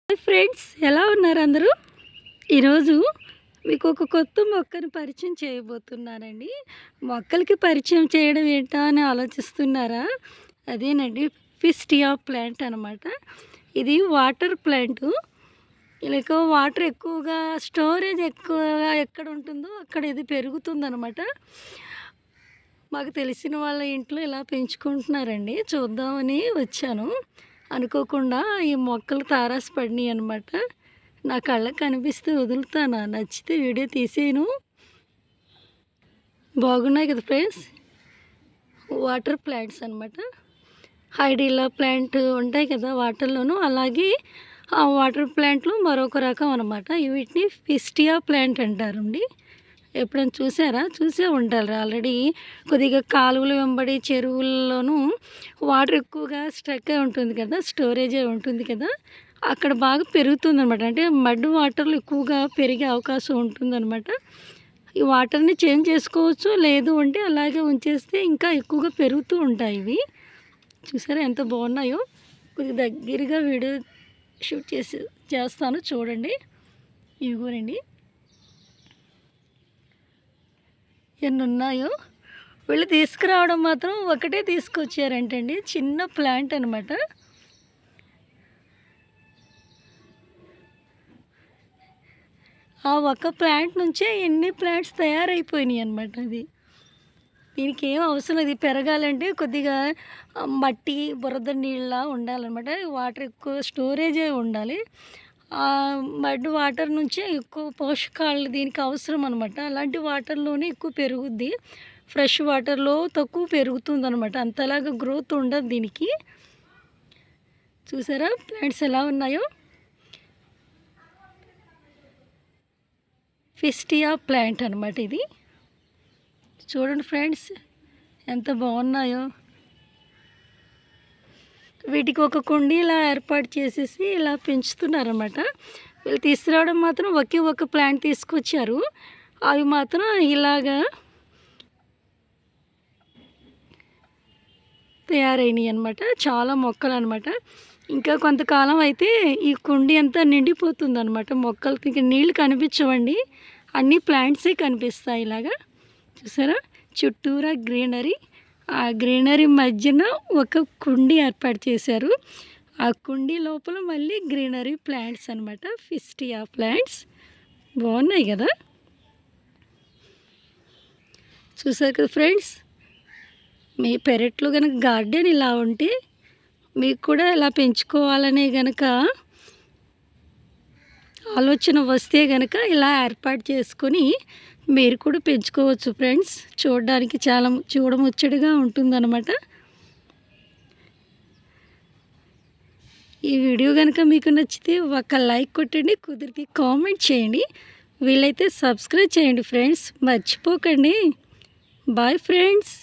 Hi friends, ఎలా ఉన్నారు అందరూ? ఈరోజు మీకు ఒక కొత్త మొక్కను పరిచయం చేయబోతున్నానండి. మొక్కలకి పరిచయం చేయడం ఏంటా అని ఆలోచిస్తున్నారా? అదేనండి, ఫిస్టియా ప్లాంట్ అనమాట. ఇది వాటర్ ప్లాంటు. లైక్ వాటర్ ఎక్కువగా స్టోరేజ్ ఎక్కువగా ఎక్కడ ఉంటుందో అక్కడ ఇది పెరుగుతుందనమాట. మాకు తెలిసిన వాళ్ళ ఇంట్లో ఇలా పెంచుకుంటున్నారండి. చూద్దామని వచ్చాను. అనుకోకుండా ఈ మొక్కలు తారాస పడినాయి అనమాట. నా కళ్ళకి కనిపిస్తే వదులుతానా? నచ్చితే వీడియో తీసేయను. బాగున్నాయి కదా ఫ్రెండ్స్, వాటర్ ప్లాంట్స్ అనమాట. హైడీలా ప్లాంట్ ఉంటాయి కదా వాటర్లోనూ, అలాగే ఆ వాటర్ ప్లాంట్లు మరొక రకం అనమాట. వీటిని ఫిస్టియా ప్లాంట్ అంటారండి. ఎప్పుడైనా చూసారా? చూసే ఉంటారు ఆల్రెడీ. కొద్దిగా కాలువలు వెంబడి చెరువుల్లోనూ వాటర్ ఎక్కువగా స్ట్రక్ అయి ఉంటుంది కదా, స్టోరేజ్ అయి ఉంటుంది కదా, అక్కడ బాగా పెరుగుతుంది అనమాట. అంటే మడ్ వాటర్లు ఎక్కువగా పెరిగే అవకాశం ఉంటుందన్నమాట. ఈ వాటర్ని చేంజ్ చేసుకోవచ్చు, లేదు అంటే అలాగే ఉంచేస్తే ఇంకా ఎక్కువగా పెరుగుతూ ఉంటాయి ఇవి. చూసారా ఎంత బాగున్నాయో? కొద్దిగా దగ్గరగా వీడియో షూట్ చేస్తాను చూడండి. ఇవిగోనండి ఎన్ని ఉన్నాయో. వీళ్ళు తీసుకురావడం మాత్రం ఒకటే తీసుకొచ్చారంటండి, చిన్న ప్లాంట్ అనమాట. ఆ ఒక ప్లాంట్ నుంచే ఎన్ని ప్లాంట్స్ తయారైపోయినాయి అనమాట. అది దీనికి ఏం అవసరం లేదు. పెరగాలంటే కొద్దిగా మట్టి బురద నీళ్ళ ఉండాలన్నమాట. వాటర్ ఎక్కువ స్టోరేజే ఉండాలి. మడ్ వాటర్ నుంచే ఎక్కువ పోషకాలు దీనికి అవసరం అనమాట. అలాంటి వాటర్లోనే ఎక్కువ పెరుగుద్ది. ఫ్రెష్ వాటర్లో తక్కువ పెరుగుతుంది అనమాట. అంతలాగా గ్రోత్ ఉండదు దీనికి. చూసారా ప్లాంట్స్ ఎలా ఉన్నాయో? ఫిస్టియా ప్లాంట్ అనమాట ఇది. చూడండి ఫ్రెండ్స్ ఎంత బాగున్నాయో. వీటికి ఒక కుండీ ఇలా ఏర్పాటు చేసేసి ఇలా పెంచుతున్నారన్నమాట. వీళ్ళు తీసుకురావడం మాత్రం ఒకే ఒక ప్లాంట్ తీసుకొచ్చారు. అవి మాత్రం ఇలాగా తయారైనవి అనమాట. చాలా మొక్కలు అనమాట. ఇంకా కొంతకాలం అయితే ఈ కుండీ అంతా నిండిపోతుంది అనమాట. మొక్కలకి ఇంకా నీళ్ళు కనిపించవండి, అన్ని ప్లాంట్సే కనిపిస్తాయి ఇలాగా. చూసారా చుట్టూరా గ్రీనరీ. ఆ గ్రీనరీ మధ్యన ఒక కుండీ ఏర్పాటు చేశారు. ఆ కుండీ లోపల మళ్ళీ గ్రీనరీ ప్లాంట్స్ అనమాట. ఫిస్టియా ప్లాంట్స్ బాగున్నాయి కదా. చూసారు కదా ఫ్రెండ్స్, మీ పెరట్లో కనుక గార్డెన్ ఇలా ఉంటే మీకు కూడా ఇలా పెంచుకోవాలనే కనుక ఆలోచన వస్తే కనుక ఇలా ఏర్పాటు చేసుకొని మీరు కూడా పెంచుకోవచ్చు ఫ్రెండ్స్. చూడడానికి చాలా చూడముచ్చటగా ఉంటుందన్నమాట. ఈ వీడియో కనుక మీకు నచ్చితే ఒక లైక్ కొట్టండి, కుదిరితే కామెంట్ చేయండి, వీలైతే సబ్స్క్రైబ్ చేయండి ఫ్రెండ్స్, మర్చిపోకండి. Bye friends.